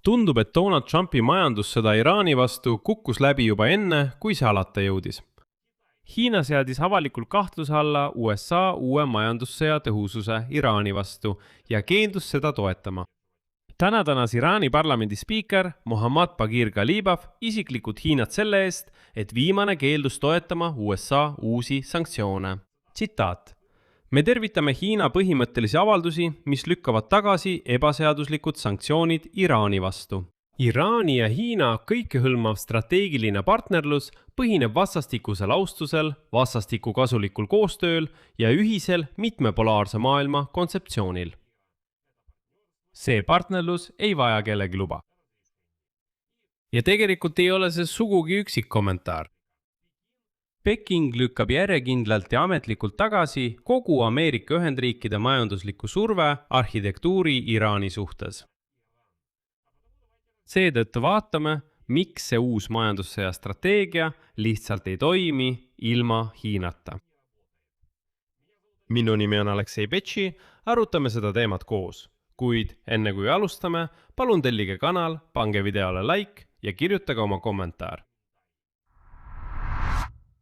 Tundub, et Donald Trumpi majandussõda Iraani vastu kukkus läbi juba enne, kui see alata jõudis. Hiina seadis avalikult kahtluse alla USA uue majandussõja tõhususe Iraani vastu ja keeldus seda toetama. Täna tänas Iraani parlamendi spiiker Mohammad Baghir Ghalibaf isiklikult Hiinat selle eest, et viimane keeldus toetama USA uusi sanktsioone. Tsitaat. Me tervitame Hiina põhimõttelisi avaldusi, mis lükkavad tagasi ebaseaduslikud sanktsioonid Iraani vastu. Iraani ja Hiina kõikehõlmav strateegiline partnerlus põhineb vastastikusel austusel, vastastiku kasulikul koostööl ja ühisel mitmepolaarse maailma kontseptsioonil. See partnerlus ei vaja kellegi luba. Ja tegelikult ei ole see sugugi üksik kommentaar. Peking lükkab järjekindlalt ja ametlikult tagasi kogu Ameerika Ühendriikide majandusliku surve arhitektuuri Iraani suhtes. Seetõttu vaatame, miks see uus majandussõja strateegia lihtsalt ei toimi ilma Hiinata. Minu nimi on Aleksei Betši, arutame seda teemat koos. Kuid enne kui alustame, palun tellige kanal, pange videole like ja kirjutage oma kommentaar.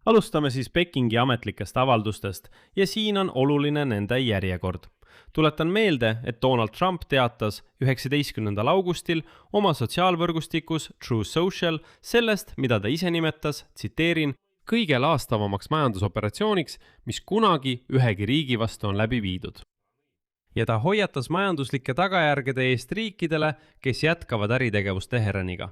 Alustame siis Pekingi ametlikest avaldustest ja siin on oluline nende järjekord. Tuletan meelde, et Donald Trump teatas 19. augustil oma sotsiaalvõrgustikus True Social sellest, mida ta ise nimetas, tsiteerin, kõige laastavamaks majandusoperatsiooniks, mis kunagi ühegi riigi vastu on läbi viidud. Ja ta hoiatas majanduslike tagajärgede eest riikidele, kes jätkavad äritegevust Teheraniga.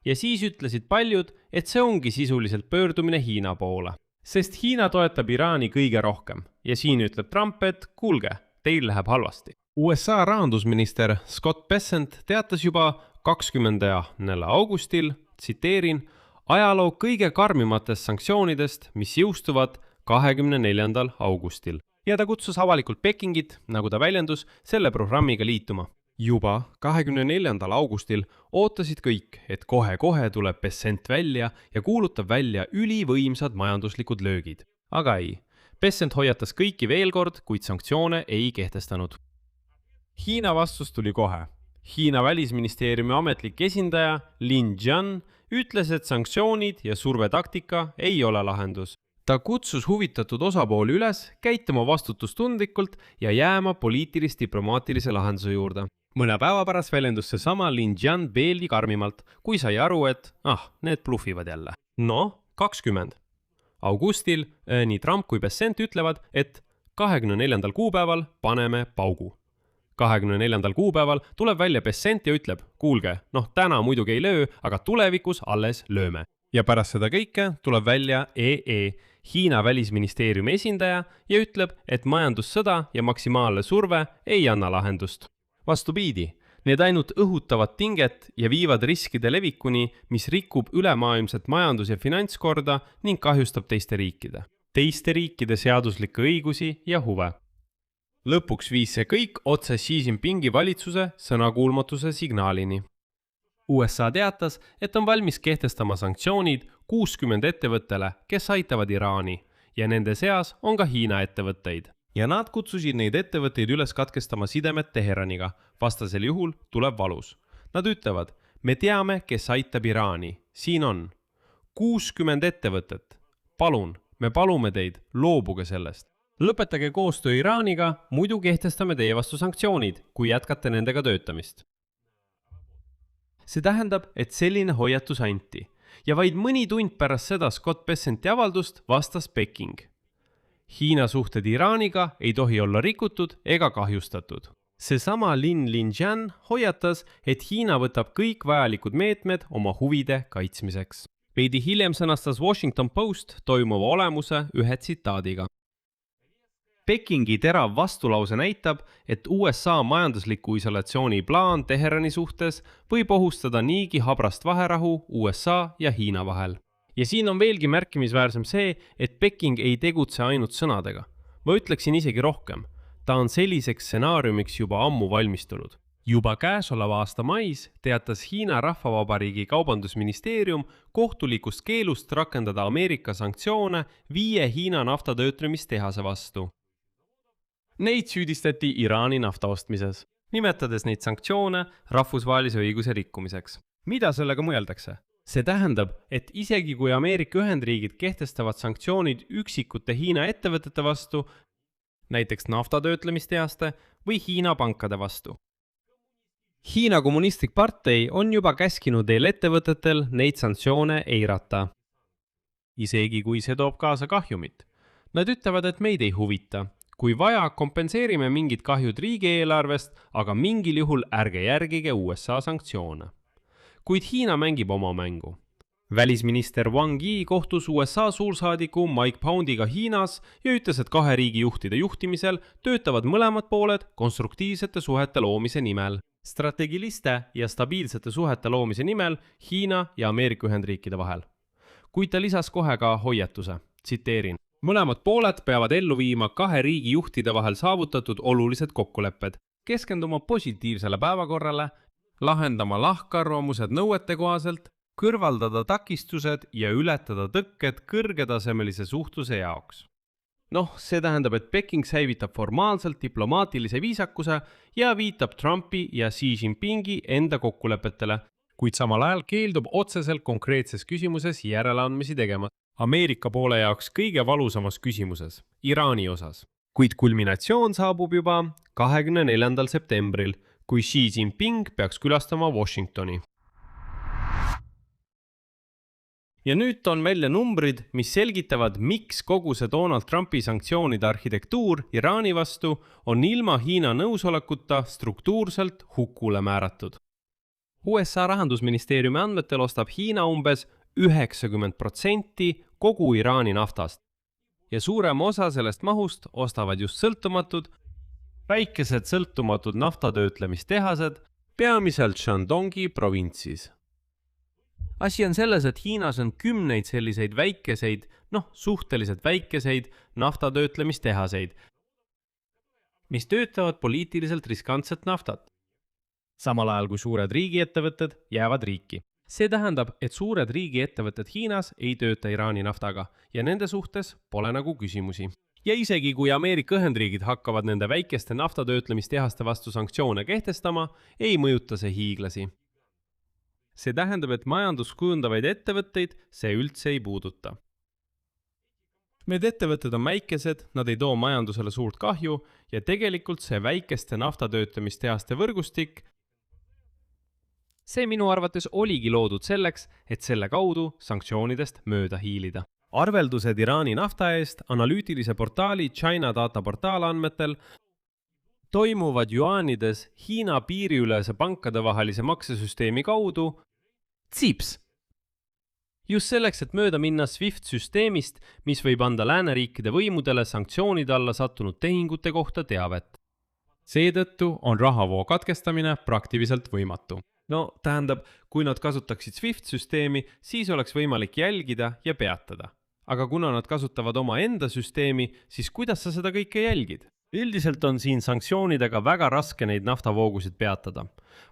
Ja siis ütlesid paljud, et see ongi sisuliselt pöördumine Hiina poole. Sest Hiina toetab Iraani kõige rohkem ja siin ütleb Trump, et kuulge, teil läheb halvasti. USA rahandusminister Scott Bessent teatas juba 20. augustil, tsiteerin, ajaloo kõige karmimatest sanktsioonidest, mis jõustuvad 24. augustil. Ja ta kutsus avalikult Pekingit, nagu ta väljendus, selle programmiga liituma. Juba 24. augustil ootasid kõik, et kohe-kohe tuleb Bessent välja ja kuulutab välja ülivõimsad majanduslikud löögid. Aga ei, Bessent hoiatas kõiki veel kord, kuid sanktsioone ei kehtestanud. Hiina vastus tuli kohe. Hiina välisministeeriumi ametlik esindaja Lin Jian ütles, et sanktsioonid ja survetaktika ei ole lahendus. Ta kutsus huvitatud osapooli üles käituma vastutustundlikult ja jääma poliitilis-diplomaatilise lahenduse juurde. Mõne päeva pärast väljendus see sama Lin Jian veelgi karmimalt, kui sai aru, et need bluffivad jälle. 20. augustil nii Trump kui Bessent ütlevad, et 24. kuupäeval paneme paugu. 24. kuupäeval tuleb välja Bessent ja ütleb, kuulge, täna muidugi ei löö, aga tulevikus alles lööme. Ja pärast seda kõike tuleb välja Hiina välisministeeriumi esindaja ja ütleb, et majandussõda ja maksimaalne surve ei anna lahendust. Vastupidi, need ainult õhutavad tinget ja viivad riskide levikuni, mis rikub ülemaailmset majandus- ja finantskorda ning kahjustab teiste riikide seaduslikke õigusi ja huve. Lõpuks viis see kõik otse Xi Jinpingi valitsuse sõnakuulmatuse signaalini. USA teatas, et on valmis kehtestama sanktsioonid 60 ettevõttele, kes aitavad Iraani ja nende seas on ka Hiina ettevõtteid. Ja nad kutsusid neid ettevõtteid üles katkestama sidemed Teheraniga, vastasel juhul tuleb valus. Nad ütlevad, me teame, kes aitab Iraani. Siin on 60 ettevõtet. Palun, me palume teid, loobuge sellest. Lõpetage koostöö Iraaniga, muidu kehtestame teie vastu sanktsioonid, kui jätkate nendega töötamist. See tähendab, et selline hoiatus anti. Ja vaid mõni tund pärast seda Scott Bessenti avaldust vastas Peking. Hiina suhted Iraaniga ei tohi olla rikutud ega kahjustatud. Seesama Lin Jian hoiatas, et Hiina võtab kõik vajalikud meetmed oma huvide kaitsmiseks. Veidi hiljem sõnastas Washington Post toimuva olemuse ühe tsitaadiga. Pekingi terav vastulause näitab, et USA majandusliku isolatsiooni plaan Teherani suhtes võib ohustada niigi habrast vaherahu USA ja Hiina vahel. Ja siin on veelgi märkimisväärsem see, et Peking ei tegutse ainult sõnadega. Ma ütleksin isegi rohkem. Ta on selliseks stsenaariumiks juba ammu valmistunud. Juba käesoleva aasta mais teatas Hiina Rahvavabariigi kaubandusministeerium kohtulikust keelust rakendada Ameerika sanktsioone 5 Hiina naftatöötlemistehase vastu. Neid süüdistati Iraani nafta ostmises. nimetades neid sanktsioone rahvusvahelise õiguse rikkumiseks. Mida sellega mõeldakse? See tähendab, et isegi kui Ameerika Ühendriigid kehtestavad sanktsioonid üksikute Hiina ettevõtete vastu, näiteks naftatöötlemistehaste või Hiina pankade vastu. Hiina kommunistlik partei on juba käskinud ettevõtetel neid sanktsioone eirata. Isegi kui see toob kaasa kahjumit. Nad ütlevad, et meid ei huvita. Kui vaja, kompenseerime mingid kahjud riigieelarvest, aga mingil juhul ärge järgige USA sanktsioone. Kuid Hiina mängib oma mängu. Välisminister Wang Yi kohtus USA suursaadiku Mike Poundiga Hiinas ja ütles, et kahe riigi juhtide juhtimisel töötavad mõlemad pooled konstruktiivsete suhete loomise nimel. Strateegiliste ja stabiilsete suhete loomise nimel Hiina ja Ameerika Ühendriikide vahel. Kuid ta lisas kohe ka hoiatuse, tsiteerin. Mõlemad pooled peavad ellu viima kahe riigi juhtide vahel saavutatud olulised kokkulepped, keskenduma positiivsele päevakorrale, lahendama lahkarvamused nõuete kohaselt, kõrvaldada takistused ja ületada tõkked kõrgetasemelise suhtluse jaoks. See tähendab, et Peking säivitab formaalselt diplomaatilise viisakuse ja viitab Trumpi ja Xi Jinpingi enda kokkulepetele, kuid samal ajal keeldub otseselt konkreetses küsimuses järeleandmisi tegema. Ameerika poole jaoks kõige valusamas küsimuses, Iraani osas. Kuid kulminatsioon saabub juba 24. septembril, kui Xi Jinping peaks külastama Washingtoni. Ja nüüd on välja numbrid, mis selgitavad, miks kogu see Donald Trumpi sanktsioonide arhitektuur Iraani vastu on ilma Hiina nõusolekuta struktuurselt hukule määratud. USA rahandusministeeriumi andmetel ostab Hiina umbes 90% kogu Iraani naftast ja suurem osa sellest mahust ostavad just väikesed sõltumatud naftatöötlemistehased, peamiselt Shandongi provintsis. Asi on selles, et Hiinas on kümneid selliseid väikeseid, suhteliselt väikeseid naftatöötlemistehaseid, mis töötavad poliitiliselt riskantset naftat, samal ajal kui suured riigiettevõtted jäävad riiki. See tähendab, et suured riigiettevõtted Hiinas ei tööta Iraani naftaga ja nende suhtes pole nagu küsimusi. Ja isegi kui Ameerika Ühendriigid hakkavad nende väikeste naftatöötlemistehaste vastu sanktsioone kehtestama, ei mõjuta see hiiglasi. See tähendab, et majandus kujundavaid ettevõtteid see üldse ei puuduta. Need ettevõtted on väikesed, nad ei too majandusele suurt kahju ja tegelikult see väikeste naftatöötlemistehaste võrgustik, see minu arvates oligi loodud selleks, et selle kaudu sanktsioonidest mööda hiilida. Arveldused Iraani nafta eest analüütilise portaali China Data portaal andmetel toimuvad juaanides Hiina piiriülese pankade vahelise maksesüsteemi kaudu CIPS. Just selleks, et mööda minna SWIFT-süsteemist, mis võib anda lääneriikide võimudele sanktsioonide alla sattunud tehingute kohta teavet. Seetõttu on rahavoo katkestamine praktiliselt võimatu. Tähendab, kui nad kasutaksid SWIFT-süsteemi, siis oleks võimalik jälgida ja peatada. Aga kuna nad kasutavad oma enda süsteemi, siis kuidas sa seda kõike jälgid? Üldiselt on siin sanktsioonidega väga raske neid naftavoogusid peatada.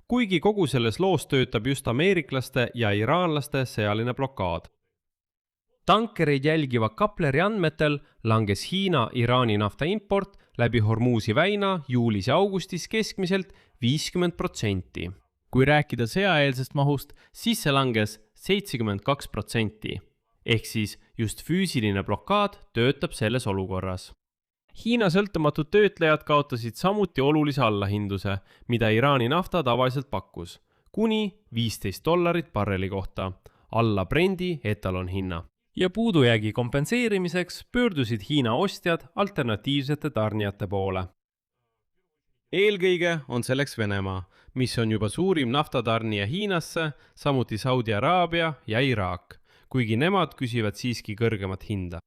Kuigi kogu selles loos töötab just ameeriklaste ja iraanlaste sõjaline blokaad. Tankereid jälgiva Kapleri andmetel langes Hiina Iraani nafta import läbi Hormuzi väina juulis ja augustis keskmiselt 50%. Kui rääkida sõjaeelsest mahust, siis see langes 72%. Ehk siis just füüsiline blokaad töötab selles olukorras. Hiina sõltumatud töötlejad kaotasid samuti olulise allahindluse, mida Iraani nafta tavaliselt pakkus, kuni $15 barreli kohta, alla Brendi etalonhinna. Ja puudujäägi kompenseerimiseks pöördusid Hiina ostjad alternatiivsete tarnijate poole. Eelkõige on selleks Venemaa, mis on juba suurim naftatarnija Hiinasse, samuti Saudi Araabia ja Iraak, kuigi nemad küsivad siiski kõrgemat hinda.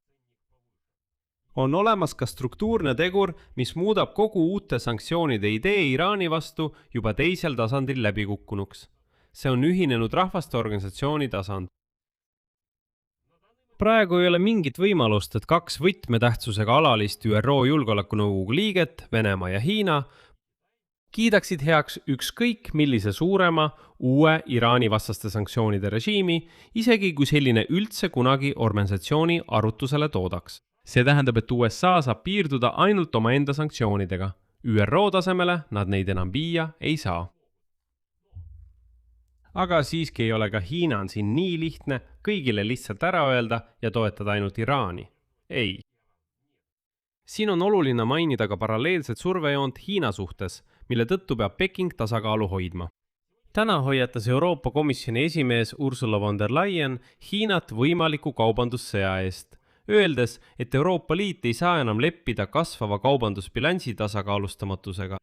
On olemas ka struktuurne tegur, mis muudab kogu uute sanktsioonide idee Iraani vastu juba teisel tasandil läbikukkunuks. See on Ühinenud Rahvaste Organisatsiooni tasand. Praegu ei ole mingit võimalust, et kaks võtmetähtsusega alalist ÜRO Julgeolekunõukogu liiget, Venemaa ja Hiina, kiidaksid heaks ükskõik millise suurema uue Iraani vastaste sanktsioonide režiimi, isegi kui selline üldse kunagi organisatsiooni arutusele toodaks. See tähendab, et USA saab piirduda ainult omaenda sanktsioonidega. ÜRO tasemele nad neid enam viia ei saa. Aga siiski ei ole ka Hiina on siin nii lihtne kõigile lihtsalt ära öelda ja toetada ainult Iraani. Ei. Siin on oluline mainida ka paralleelset survejoont Hiina suhtes, mille tõttu peab Peking tasakaalu hoidma. Täna hoiatas Euroopa Komisjoni esimees Ursula von der Leyen Hiinat võimaliku kaubandussõja eest, öeldes, et Euroopa Liit ei saa enam leppida kasvava kaubandusbilansi tasakaalustamatusega.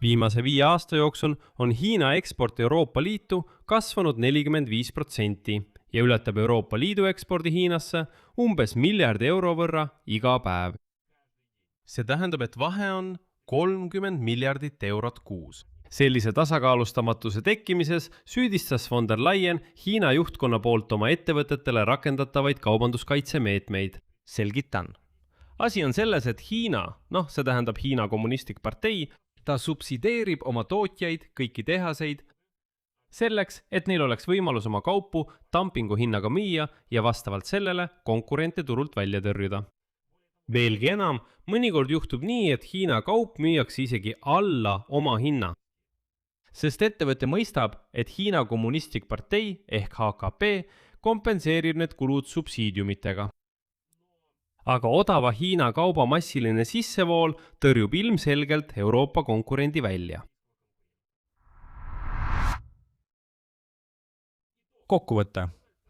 Viimase 5 aasta jooksul on Hiina eksport Euroopa Liitu kasvanud 45% ja ületab Euroopa Liidu ekspordi Hiinasse umbes miljardi euro võrra iga päev. See tähendab, et vahe on 30 miljardit eurot kuus. Sellise tasakaalustamatuse tekkimises süüdistas von der Leyen Hiina juhtkonna poolt oma ettevõtetele rakendatavaid kaubanduskaitsemeetmeid. Selgitan. Asi on selles, et Hiina, see tähendab Hiina kommunistlik partei, ta subsideerib oma tootjaid, kõiki tehaseid, selleks, et neil oleks võimalus oma kaupu dumpingu hinnaga müüa ja vastavalt sellele konkurente turult välja tõrjuda. Veelgi enam, mõnikord juhtub nii, et Hiina kaup müüakse isegi alla oma hinna. Sest ettevõte mõistab, et Hiina kommunistlik partei ehk HKP kompenseerib need kulud subsiidiumitega. Aga odava Hiina kauba massiline sissevool tõrjub ilmselgelt Euroopa konkurendi välja. Kokkuvõte.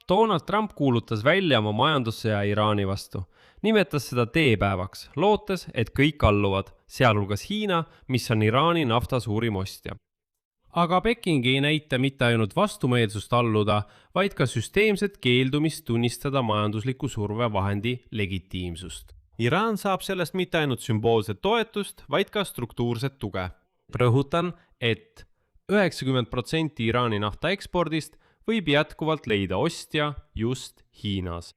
Donald Trump kuulutas välja oma majandussõja Iraani vastu. Nimetas seda teepäevaks, lootes, et kõik alluvad, sealhulgas Hiina, mis on Iraani nafta suurim ostja. Aga Peking ei näita mitte ainult vastumeelsust alluda, vaid ka süsteemset keeldumist tunnistada majandusliku survevahendi legitiimsust. Iraan saab sellest mitte ainult sümboolset toetust, vaid ka struktuurset tuge. Rõhutan, et 90% Iraani nafta ekspordist võib jätkuvalt leida ostja just Hiinas.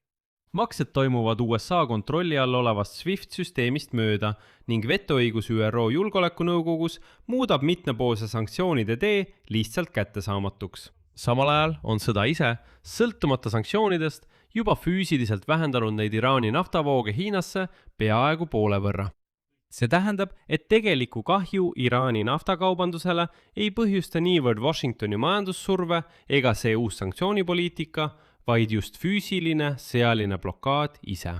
Maksed toimuvad USA kontrolli all olevast SWIFT-süsteemist mööda ning vetoõigus ÜRO Julgeolekunõukogus muudab mitmepoolse sanktsioonide tee lihtsalt kättesaamatuks. Samal ajal on sõda ise, sõltumata sanktsioonidest, juba füüsiliselt vähendanud neid Iraani naftavooge Hiinasse peaaegu poole võrra. See tähendab, et tegeliku kahju Iraani naftakaubandusele ei põhjusta niivõrd Washingtoni majandussurve ega see uus sanktsioonipoliitika, vaid just füüsiline sõjaline blokaad ise.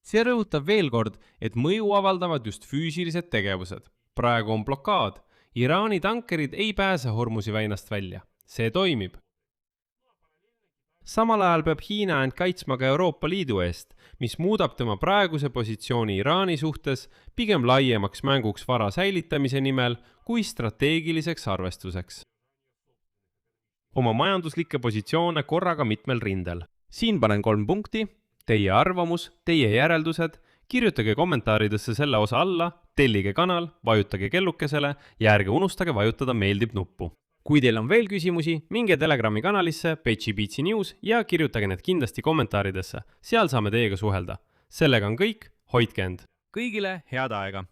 See rõhutab veel kord, et mõju avaldavad just füüsilised tegevused. Praegu on blokaad. Iraani tankerid ei pääse Hormuzi väinast välja. See toimib. Samal ajal peab Hiina end kaitsma ka Euroopa Liidu eest, mis muudab tema praeguse positsiooni Iraani suhtes pigem laiemaks mänguks vara säilitamise nimel kui strateegiliseks arvestuseks. Oma majanduslikke positsioone korraga mitmel rindel. Siin panen 3 punkti, teie arvamus, teie järeldused, kirjutage kommentaaridesse selle osa alla, tellige kanal, vajutage kellukesele ja ärge unustage vajutada meeldib nuppu. Kui teil on veel küsimusi, minge Telegrami kanalisse PetchiBeatsi News ja kirjutage need kindlasti kommentaaridesse. Seal saame teiega suhelda. Sellega on kõik, hoidke end. Kõigile head aega!